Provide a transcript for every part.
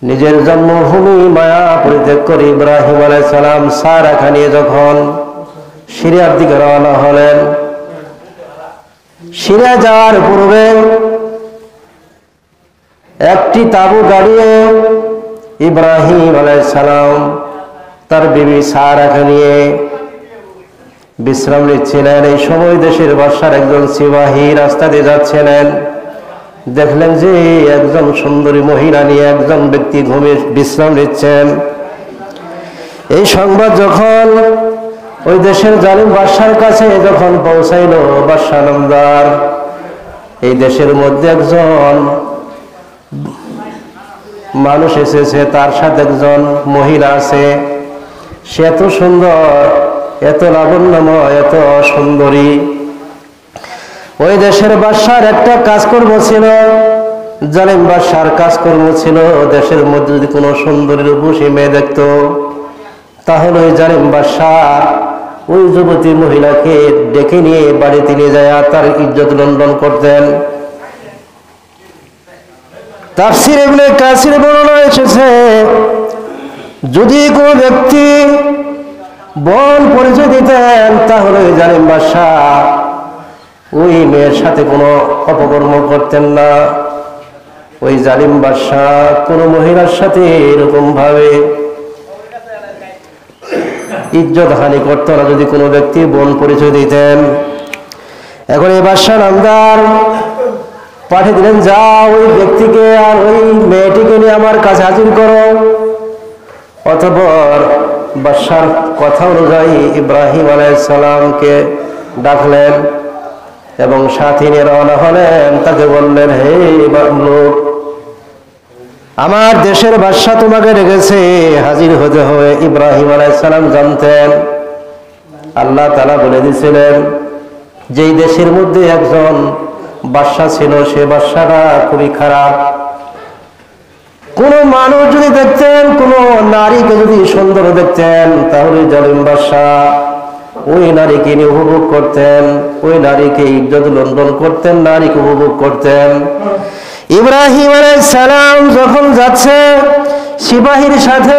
নিজের জন্মভূমি মায়া পরিত্যাগ করে ইব্রাহিম আলাইহিস সালাম সারাকে নিয়ে যখন সিরিয়ার দিকে রওনা হলেন, সিরিয়া যাওয়ার পূর্বে একটি তাঁবু গাড়িয়ে ইব্রাহিম আলাইহিস সালাম তার বিবি সারাকে নিয়ে বিশ্রাম নিচ্ছিলেন। এই সময় দেশের বাদশার একজন সিপাহী রাস্তা দিয়ে যাচ্ছিলেন, দেখলেন যে একজন সুন্দরী মহিলা নিয়ে একজন ব্যক্তি ঘুমিয়ে বিশ্রাম নিচ্ছেন। এই সংবাদ যখন ওই দেশের জালিম বাদশার কাছে যখন পৌঁছাইল, বাদশা নামদার এই দেশের মধ্যে একজন মানুষ এসেছে, তার সাথে একজন মহিলা আছে, সে এত সুন্দর, এত লাবণ্যময়, এত সুন্দরী। ওই দেশের বাদশার একটা কাজকর্ম ছিল, জালিম বাদশার কাজকর্ম ছিল, দেশের মধ্যে যদি কোনো সুন্দরী রূপসী মেয়ে দেখত, তাহলে ওই জালিম বাদশা ওই যুবতী মহিলাকে ডেকে নিয়ে বাড়িতে নিয়ে যায় তার ইজ্জত লন্ডন করতেন। তাফসীর ইবনে কাসির বর্ণনা এসেছে, যদি কোনো ব্যক্তি বোন পরিচয় দিতেন, তাহলে ওই জালিম বাদশা ওই মেয়ের সাথে কোনো অপকর্ম করতেন না। ওই জালিম বাদশা কোনো মহিলার সাথে এরকম ভাবে ইজ্জত হানি করত না যদি কোনো ব্যক্তি বোন পরিচয় দিতেন। এখন এই বাদশা নামদার পাঠিয়ে দিলেন, যা ওই ব্যক্তিকে আর ওই মেয়েটিকে নিয়ে আমার কাছে হাজির করো। অতঃপর বাদশার কথা অনুযায়ী ইব্রাহিম আলাইহিস সালামকে ডাকলেন এবং সাথী নিয়ে রওনা হলেন। তাকে বললেন, হে লোক, আমার দেশের বাদশা তোমাকে রেখেছে, হাজির হতে হবে। ইব্রাহিম আলাইহিস সালাম জানতেন, আল্লাহ তাআলা বলে দিয়েছিলেন যেই দেশের মধ্যে একজন বাদশা ছিল, সে বাদশাটা খুবই খারাপ। কোন মানুষ যদি দেখতেন, কোন নারীকে যদি সুন্দর দেখতেন, তাহলে জালিম বাদশা ওই নারীকে নিয়ে উপভোগ করতেন, ওই নারীকে ইজ্জত লন্ডন করতেন, নারীকে উপভোগ করতেন। ইব্রাহিম আলাইহিস সালাম যখন যাচ্ছে সিপাহীর সাথে,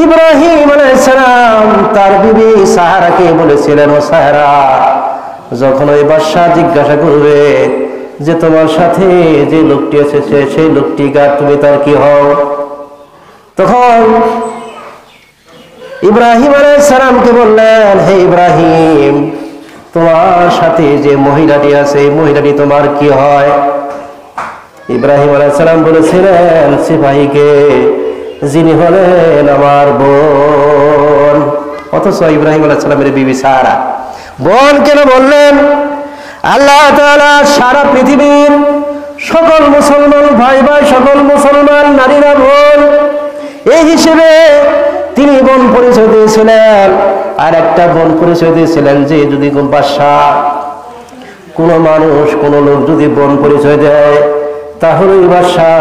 ইব্রাহিম আলাইহিস সালাম তার বিবি সাহারাকে বলেছিলেন, ও সাহারা, যখন ওই বাদশা জিজ্ঞাসা করবে যে তোমার সাথে যে লোকটি এসেছে সেই লোকটি কার, তুমি তার কি হও, তখন ইব্রাহিম আলাইহিস সালামকে বললেন, হে ইব্রাহিম, তোমার সাথে যে মহিলাটি আছে এই মহিলাটি তোমার কি হয়? ইব্রাহিম আলাইহিস সালাম বলেছিলেন সিপাহীকে, যিনি হলেন আমার বোন। অথচ ইব্রাহিম আলাইহিস সালামের বিবি সারা বোন কেন বললেন? আল্লাহ তাআলা সারা পৃথিবীর সকল মুসলমান ভাই ভাই, সকল মুসলমান নারীরা বোন, এই হিসেবে তিনি বোন পরিচয় দিয়েছিলেন। আর একটা বোন পরিচয় দিয়েছিলেন যে যদি কোন বাদশা, কোন মানুষ, কোন লোক যদি বোন পরিচয় দেয়, তাহলে ওই বাদশা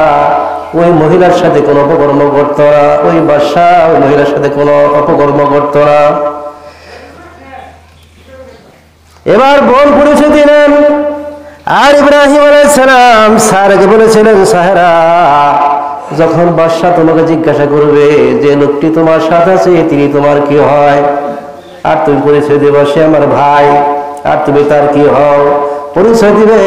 ওই মহিলার সাথে কোনো অপকর্ম করত না, ওই বাদশা ওই মহিলার সাথে কোনো অপকর্ম করত না। এবার বোন পরিচয় দিলেন। আর ইব্রাহিম আলাইহিস সালাম সারাকে বলেছিলেন, সাহারা, যখন বাদশা তোমাকে জিজ্ঞাসা করবে যে লোকটি তোমার সাথে আছে তিনি তোমার কি হয়, আর তুমি পরিচয় দেবে সে আমার ভাই, আর তুমি তার কি হও, পরিচয় দিবে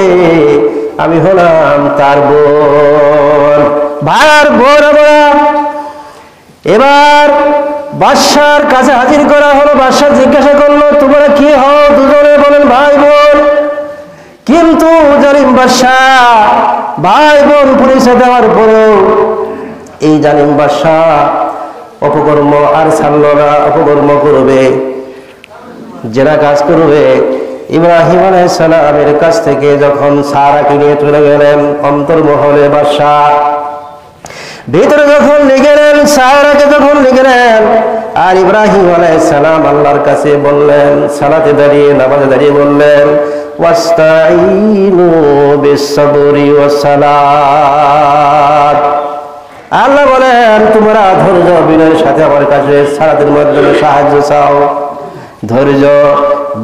আমি হলাম তার বোন। ভাইয়ার বোন আমরা এবার বাদশার কাছে হাজির করা হলো। বাদশা জিজ্ঞাসা করলো, তোমরা কি হও? দুজনে বলেন ভাই বোন। কিন্তু জালিম বাদশা ভাই বোন পরিচয় দেওয়ার পরেও এই জালিম বাদশা অপকর্ম আর ছাড়ল না, অপকর্ম করবে, জেনা কাজ করবে। ইব্রাহিম আলাইহিস সালামের কাছ থেকে যখন সারাকে নিয়ে চলে গেলেন অন্তর্মহলে, বাদশা ভিতরে যখন নিয়ে গেলেন, সারাকে যখন নিয়ে গেলেন, আর ইব্রাহিম আলাইহিস সালাম আল্লাহর কাছে বললেন, সালাতে দাঁড়িয়ে, নামাজে দাঁড়িয়ে বললেন, ওয়াস্তাইনু বিস-সাবরি ওয়াস-সালাত। আল্লাহ বলেন, তোমরা ধৈর্য বিনয়ের সাথে আমার কাছে সালাতের মাধ্যমে সাহায্য চাও, ধৈর্য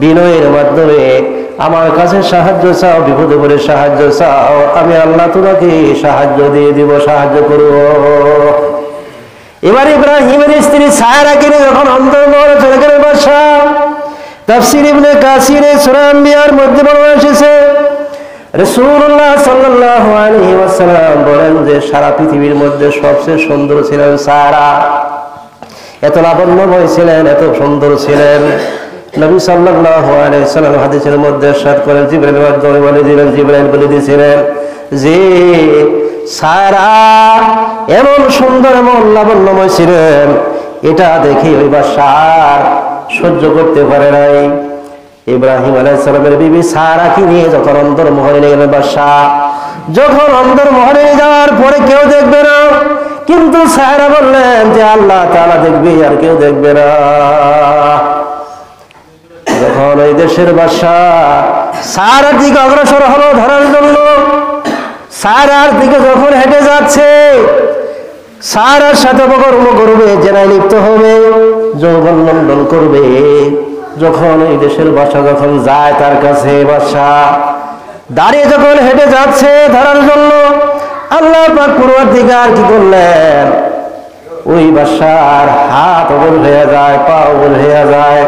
বিনয়ের মাধ্যমে আমার কাছে সাহায্য চাও, বিপদে পড়ে সাহায্য চাও, আমি আল্লাহ তোমাকে সাহায্য দিয়ে দিব, সাহায্য করব। এবার ইব্রাহিমের স্ত্রী সারাকে নিয়ে যখন অন্তর্মহলে চলে গেলেন বাদশা, তাফসীর ইবনে কাসিরে সূরা আম্বিয়ার মধ্যে বর্ণনা এসেছে, রাসূলুল্লাহ সাল্লাল্লাহু আলাইহি ওয়াসাল্লাম বলেন যে সারা পৃথিবীর মধ্যে সবচেয়ে সুন্দর ছিলেন সারা। এত লাবণ্যময় ছিলেন, এত সুন্দর ছিলেন। নবী সাল্লাল্লাহু আলাইহি ওয়াসাল্লাম হাদিসের মধ্যে ইরশাদ করেন, জিবরাইল মাধ্যমে বলে দিলেন, জিবরাইল বলে দিয়েছিলেন যে সারা এমন সুন্দর, এমন লাবণ্যময় ছিলেন, এটা দেখে ওই বাদশা সহ্য করতে পারে নাই। ইব্রাহিম আলাইহিস সালামের বিবি সারাকে নিয়ে যখন অন্তর্মহলে নিয়ে গেলেন বাদশা, যখন অন্তর্মহলে যাওয়ার পরে কেউ দেখবে না, কিন্তু সারা বললেন যে আল্লাহ তাআলা দেখবে, আর কেউ দেখবে না। যখন ওই দেশের বাদশা সারার দিকে অগ্রসর হলো ধরার জন্য, সারার দিকে যখন হেঁটে যাচ্ছে, সারার সাথে অপকর্ম করবে, জেনায় লিপ্ত হবে, যৌবন লন্ডন করবে। যখন এই দেশের বাদশা যখন যায় তার কাছে, বাদশা দাঁড়িয়ে যখন হেঁটে যাচ্ছে ধরার জন্য, আল্লাহ পাক পরওয়ারদিগার কি করলেন, ওই বাদশার হাত অবল হয়ে যায়, পা অবল হয়ে যায়,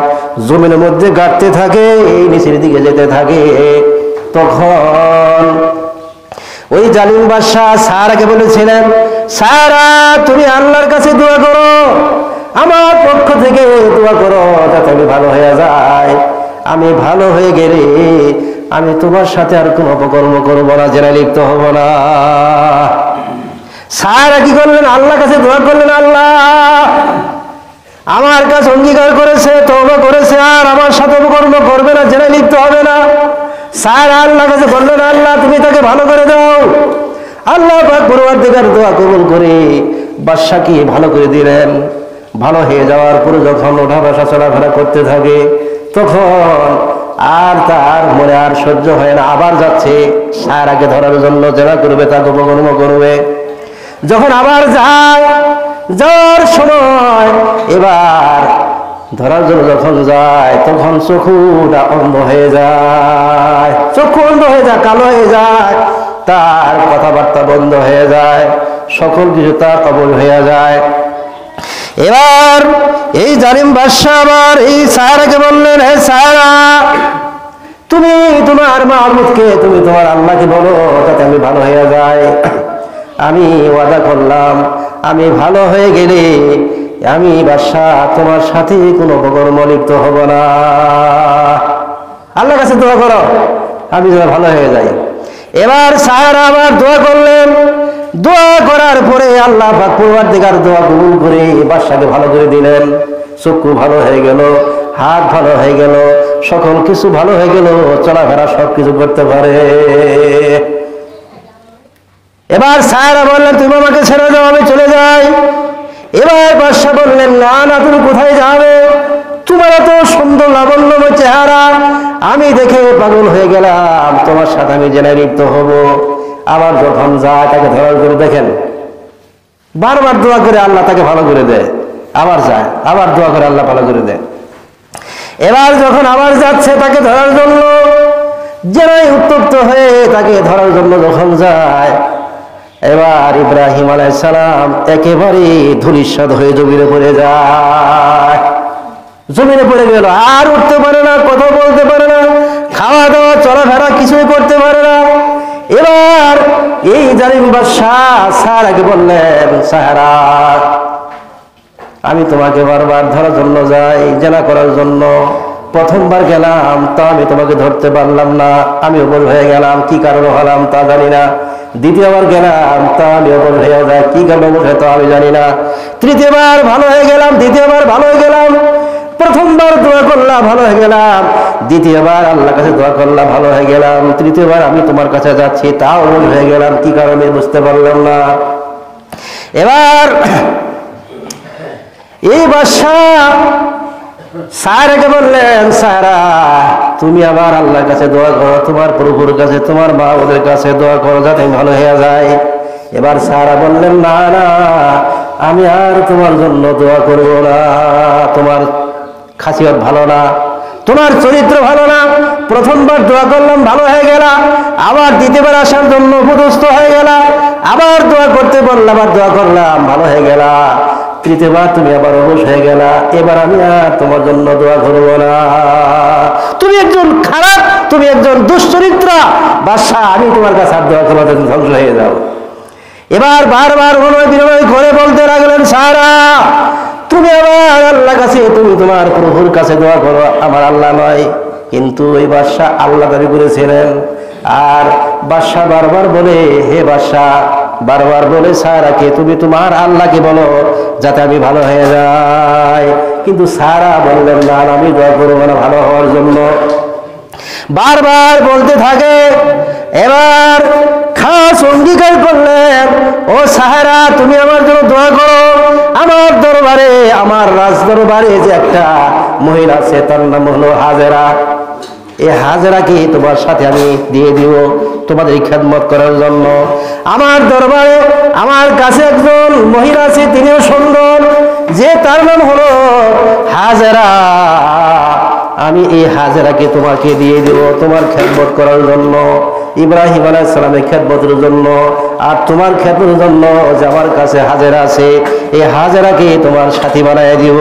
জমিনের মধ্যে গাঁটতে থাকে, এই নিচের দিকে যেতে থাকে। তখন ওই জালিম বাদশা সারাকে বলেছিলেন, সারা তুমি আল্লাহর কাছে দোয়া করো, আমার পক্ষ থেকে দোয়া করো, যাতে আমি ভালো হয়ে যায়। আমি ভালো হয়ে গেলে আমি তোমার সাথে আর কোনো অপকর্ম করবো না, জেনায় লিপ্ত হবো না। সারা কি করলেন, আল্লাহর কাছে দোয়া করলেন, আল্লাহ আমার কাছে অঙ্গীকার করেছে, তওবা করেছে, আর আমার সাথে অপকর্ম করবে না, জেনায় লিপ্ত হবে না। সারা আল্লাহর কাছে বললেন, আল্লাহ তুমি তাকে ভালো করে দাও। আল্লাহ পাক পরওয়ারদিগার দোয়া কবুল করে বাদশাকে ভালো করে দিলেন। ভালো হয়ে যাওয়ার পরে যখন ওঠা বসা চলাফেরা করতে থাকে, তখন আর তার মনে আর সহ্য হয় না, আবার যাচ্ছে সারাকে ধরার জন্য, জেনা করবে, তাকে অপকর্ম করবে। যখন আবার যায়, যাওয়ার সময় এবার ধরার জন্য যখন যায়, তখন চক্ষুটা অন্ধ হয়ে যায়, চক্ষু অন্ধ হয়ে যায়, কালো হয়ে যায়, তার কথাবার্তা বন্ধ হয়ে যায়, সকল কিছু তার কবল হয়ে যায়। এবার এই জালিম বাদশা আবার এই সারাকে বললেন, হে সারা, তুমি তোমার মাবুদকে, তুমি তোমার আল্লাহকে বলো, যাতে আমি ভালো হয়ে যাই। আমি ওয়াদা করলাম, আমি ভালো হয়ে গেলে আমি বাদশা তোমার সাথে কোনো অপকর্ম লিপ্ত হব না। আল্লাহর কাছে দোয়া করো, আমি যেন ভালো হয়ে যাই। এবার সারা আবার দোয়া করলেন, দোয়া করার পরে আল্লাহ পাক পরওয়ারদিগার দোয়া কবুল করে বাদশাকে ভালো করে দিলেন। চক্ষু ভালো হয়ে গেল, হাত ভালো হয়ে গেল, সকল কিছু ভালো হয়ে গেল, চলাফেরা সব কিছু করতে পারে। এবার সারা বললেন, তুমি আমাকে ছেড়ে দাও, আমি চলে যাই। এবার বাদশা বললেন, না না, তুমি কোথায় যাবে? তোমার এত সুন্দর লাবণ্যময় চেহারা আমি দেখে পাগল হয়ে গেলাম, তোমার সাথে আমি জেনায় লিপ্ত হব। আবার যখন যায় তাকে ধরার করে, দেখেন বারবার দোয়া করে আল্লাহ তাকে ভালো করে দেয়, আবার যায়, আবার দোয়া করে আল্লাহ ভালো করে দেয়। এবার যখন আবার যাচ্ছে তাকে ধরার জন্য, জেনায় উত্তপ্ত হয়ে তাকে ধরার জন্য যখন যায়, এবার ইব্রাহিম আলাইহিস সালাম একেবারে ধূলিসাৎ হয়ে জমিনে পড়ে যায়, জমিনে পড়ে গেল, আর উঠতে পারে না, কথা বলতে পারে না, খাওয়া দাওয়া চলাফেরা কিছুই করতে পারে না। এবার এই জালিম বাদশা সারাকে বললেন, সারা, আমি তোমাকে বারবার ধরার জন্য যাই, জেনা করার জন্য। প্রথমবার গেলাম তা আমি তোমাকে ধরতে পারলাম না, আমি অবল হয়ে গেলাম, কি কারণে হলাম তা জানি না। দ্বিতীয়বার গেলাম তা আমি অবল হয়ে যায়, কি কারণে অবল হয়ে তা আমি জানি না। তৃতীয়বার ভালো হয়ে গেলাম, দ্বিতীয়বার ভালো হয়ে গেলাম, প্রথমবার দোয়া করলাম ভালো হয়ে গেলাম, দ্বিতীয়বার আল্লাহর কাছে দোয়া করলাম ভালো হয়ে গেলাম, তৃতীয়বার আমি তোমার কাছে যাচ্ছি, তাও অবল হয়ে গেলাম, কি কারণে বুঝতে পারলাম না। এবার এই বাদশা সারাকে বললেন, সারা, তুমি আবার আল্লাহর কাছে দোয়া করো, তোমার প্রভুর কাছে, তোমার মা ওদের কাছে দোয়া করো, যাতে ভালো হয়ে যায়। এবার সারা বললেন, না না, আমি আর তোমার জন্য দোয়া করব না, তোমার খাসিয়ত ভালো না, তোমার চরিত্র ভালো না, প্রথমবার দোয়া করলাম ভালো হয়ে গেল, আবার দ্বিতীয়বার আসার জন্য উপদস্থ হয়ে গেল, আবার দোয়া করতে বললাম, আবার দোয়া করলাম ভালো হয়ে গেল, তৃতীয়বার তুমি আবার অবশ হয়ে গেল, এবার আমি আর তোমার জন্য দোয়া করব না। তুমি একজন খারাপ, তুমি একজন দুশ্চরিত্রা বাদশাহ, আমি তোমার কাছে আর দোয়া করবো, তুমি ধ্বংস হয়ে যাও। এবার বারবার অনুনয় বিনয় করে বলতে লাগলেন, সাহারা তুমি আমার আল্লাহ কাছে, তুমি তোমার প্রভুর কাছে দোয়া করো, আমার আল্লাহ নয়। কিন্তু ওই বাদশাহ আল্লাহ দাবি করেছিলেন। আর বাদশাহ বারবার বলে, হে বাদশাহ, বারবার বলে সাহারাকে তুমি তোমার আল্লাহকে বলো যাতে আমি ভালো হয়ে যাই। কিন্তু সাহারা বললেন, না আমি দোয়া করবো না ভালো হওয়ার জন্য। বারবার বলতে থাকে। এবার খাস অঙ্গীকার করলেন, ও সাহারা তুমি আমার জন্য দোয়া করো, আমার দরবারে, আমার রাজ দরবারে যে একটা মহিলা আছে তার নাম হলো হাজেরা, এই হাজেরাকে তোমার সাথে আমি দিয়ে দিব তোমাদের খেদমত করার জন্য। আমার দরবারে আমার কাছে একজন মহিলা আছে, তিনিও সুন্দর, যে তার নাম হলো হাজেরা, আমি এই হাজেরাকে তোমাকে দিয়ে দিব তোমার খেদমত করার জন্য, ইব্রাহিম আলাইহিস সালামের খেদমতের জন্য, আর তোমার খেদমতের জন্য যে আমার কাছে হাজেরা আছে, এই হাজেরাকে তোমার সাথী বানায় দিব।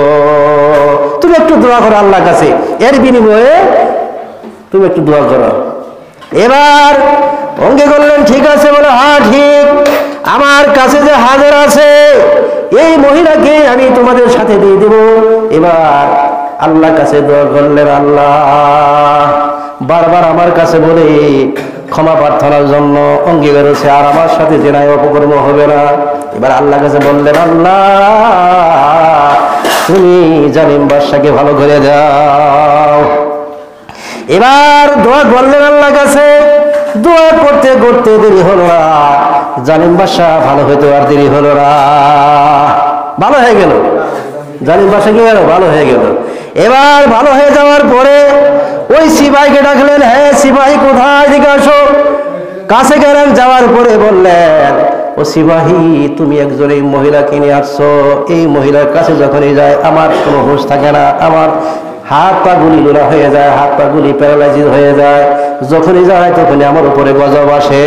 তুমি একটু দোয়া করো আল্লাহর কাছে, এর বিনিময়ে তুমি একটু দোয়া করো। এবার অঙ্গে করলেন, ঠিক আছে, বলে হ্যাঁ ঠিক, আমার কাছে যে হাজেরা আছে এই মহিলাকে আমি তোমাদের সাথে দিয়ে দেব। এবার আল্লাহর কাছে দোয়া করলেন, আল্লাহ বারবার আমার কাছে বলে ক্ষমা প্রার্থনার জন্য অঙ্গীকার করেছে, আর আমার সাথে জেনায় অপকর্ম হবে না। এবার আল্লাহর কাছে বললেন, আল্লাহ তুমি জালিম বাদশাকে ভালো করে দাও। এবার দোয়া করলেন আল্লাহর কাছে, দোয়া করতে করতে দেরি হলো না, জালিম বাদশা ভালো হইতে আর দেরি হলো না, ভালো হয়ে গেল। জালিম বাদশা কি গেল? ভালো হয়ে গেল। এবার ভালো হয়ে যাওয়ার পরে ওই সিপাহীকে ডাকলেন, হ্যাঁ সিপাহী কোথায়, দিকে আসো। কাছে গেলেন, যাওয়ার পরে বললেন, ও সিপাহী তুমি একজন এই মহিলা কিনে আসছো, এই মহিলার কাছে যখনই যায় আমার কোনো হুঁশ থাকে না, আমার হাত পা গুলি গোলা হয়ে যায়, হাত পা গুলি প্যারালাইজিস হয়ে যায়, যখনই যায় তখনই আমার উপরে গজব আসে,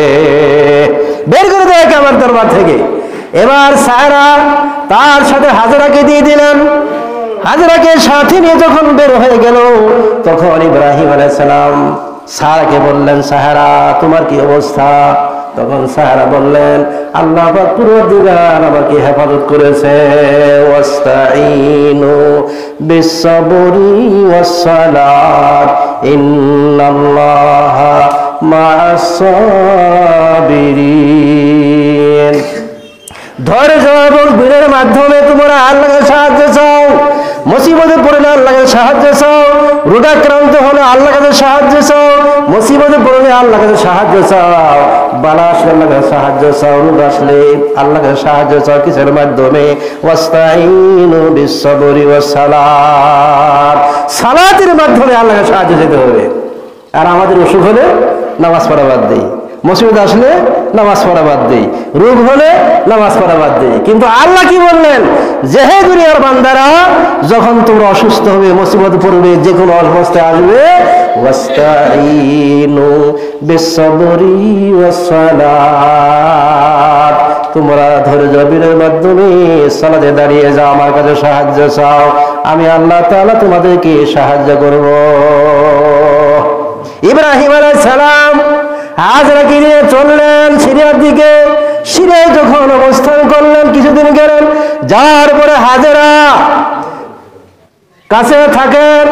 বের করে দেয় আমার দরবার থেকে। এবার সাহারা তার সাথে হাজেরাকে দিয়ে দিলেন। হাজেরাকে সাথে নিয়ে যখন বের হয়ে গেল, তখন ইব্রাহিম আলাইহিস সালাম সাহারাকে বললেন, সাহারা তোমার কি অবস্থা? তখন সাহারা বললেন, আল্লাহ পাক পরওয়ারদিগার আমাকে হেফাজত করেছে, ওয়াস্তাঈনু বিস-সাবরি ওয়াস-সালাত ইন্নাল্লাহা মা'আস-সাবিরিন। ধৈর্য এবং বীরের মাধ্যমে তোমরা আল্লাহর সাহায্য চাও, মুসিবতে পড়লে আল্লাহর সাহায্য চাও, রোগাক্রান্ত হলে আল্লাহর কাছে সাহায্য চাও, মুসিবতে পড়লে আল্লাহর কাছে সাহায্য চাও, বালা আসলে আল্লাহর কাছে সাহায্য চাও, রোগ আসলে আল্লাহর কাছে সাহায্য চাও, কিসের মাধ্যমে? ওয়াস্তাঈনু বিস-সাবরি ওয়াস-সালাত, সালাতের মাধ্যমে আল্লাহর কাছে সাহায্য যেতে হবে। আর আমাদের অসুখ হলে নামাজ পড়া বাদ দেই, মুসিবত আসলে নামাজ পড়া বাদ দেই, রোগ হলে নামাজ পড়া বাদ দেই। কিন্তু আল্লাহ কি বললেন? যে হে দুনিয়ার বান্দারা, যখন তোমরা অসুস্থ হবে, মুসিবত পড়বে, যে কোনো অবস্থায় আসবে, ওয়াস্তাঈনু বিস-সাবরি ওয়াস-সালাত, তোমরা ধৈর্য বীরের মাধ্যমে সালাতে দাঁড়িয়ে যাও, আমার কাছে সাহায্য চাও, আমি আল্লাহ তাআলা তোমাদেরকে সাহায্য করব। ইব্রাহিম আলাইহিস সালাম হাজেরাকে নিয়ে চললেন সিরিয়ার দিকে। সিরিয়ায় যখন অবস্থান করলেন, কিছুদিন গেলেন, যার পরে হাজেরা কাছে থাকেন।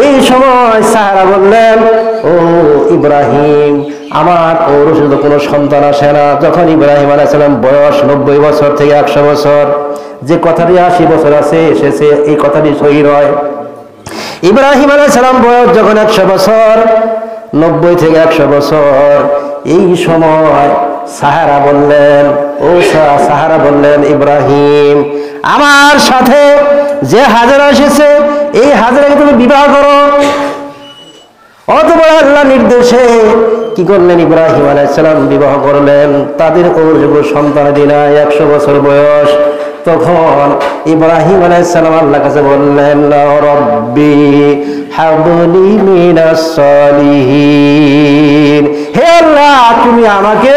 এই সময় সাহারা বললেন, ও ইব্রাহিম, আমার ওর শুধু কোনো সন্তান আসে না। যখন ইব্রাহিম আলাইহিস সালাম বয়স 90 বছর থেকে 100 বছর, যে কথাটি 80 বছর আছে এসেছে, এই কথাটি সহি নয়। ইব্রাহিম আলাইহিস সালাম বয়স যখন 100 বছর, 90 থেকে 100 বছর, এই সময় সাহারা বললেন, ও সাহারা বললেন, ইব্রাহিম, আমার সাথে যে হাজেরা এসেছে এই হাজেরাকে তুমি বিবাহ করো। অতঃপর আল্লাহ নির্দেশে কি করলেন? ইব্রাহিম আলাইহিস সালাম বিবাহ করলেন। তাদের ওর সন্তান দিনা 100 বছর বয়স। তখন ইব্রাহিম আলাইহিস সালাম আল্লাহর কাছে বললেন, রব্বি হাবলি মিনাস সালিহিন, হে আল্লাহ তুমি আমাকে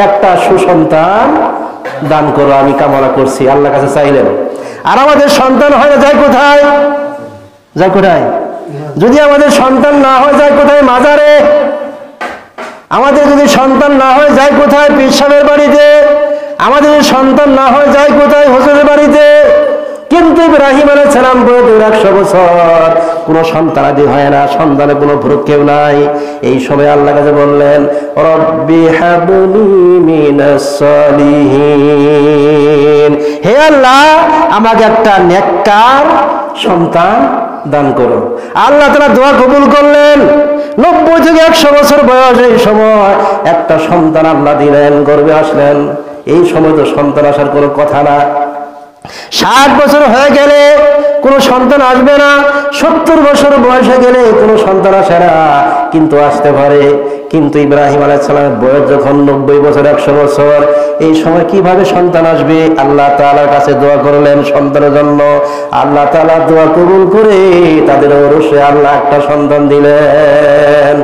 একটা সুসন্তান দান করো, আমি কামনা করছি। আল্লাহর কাছে চাইলেন। আর আমাদের সন্তান হয় না যায় কোথায়? যায় কোথায়? যদি আমাদের সন্তান না হয় যায় কোথায়? মাজারে। আমাদের যদি সন্তান না হয় যায় কোথায়? পীর সাহেবের বাড়িতে। আমাদের সন্তান না হয় যায় কোথায়? হুজুরের বাড়িতে। কিন্তু ইব্রাহিম আলাইহিস সালাম বয়স 100 বছর, কোনো সন্তানাদি হয় না, সন্তানের কোনো ভ্রুক্ষেপ নাই। এই সময় আল্লাহর কাছে বললেন, রব্বি হাবলি মিনাস সালিহিন, হে আল্লাহ আমাকে একটা নেককার সন্তান দান করো। আল্লাহ তাআলা দোয়া কবুল করলেন। 90 থেকে 100 বছর বয়স, এই সময় একটা সন্তান আল্লাহ দিলেন, গর্ভে আসলেন। এই সময় তো সন্তান আসার কোনো কথা না। 60 বছর হয়ে গেলে কোনো সন্তান আসবে না, 70 বছর বয়সে গেলে কোনো সন্তান আসে না, কিন্তু আসতে পারে। কিন্তু ইব্রাহিম আলাইহিস সালামের বয়স যখন 90 বছর, 100 বছর, এই সময় কিভাবে সন্তান আসবে? আল্লাহ তাআলার কাছে দোয়া করলেন সন্তানের জন্য। আল্লাহ তাআলা দোয়া কবুল করে তাদের অবশ্যই আল্লাহ একটা সন্তান দিলেন।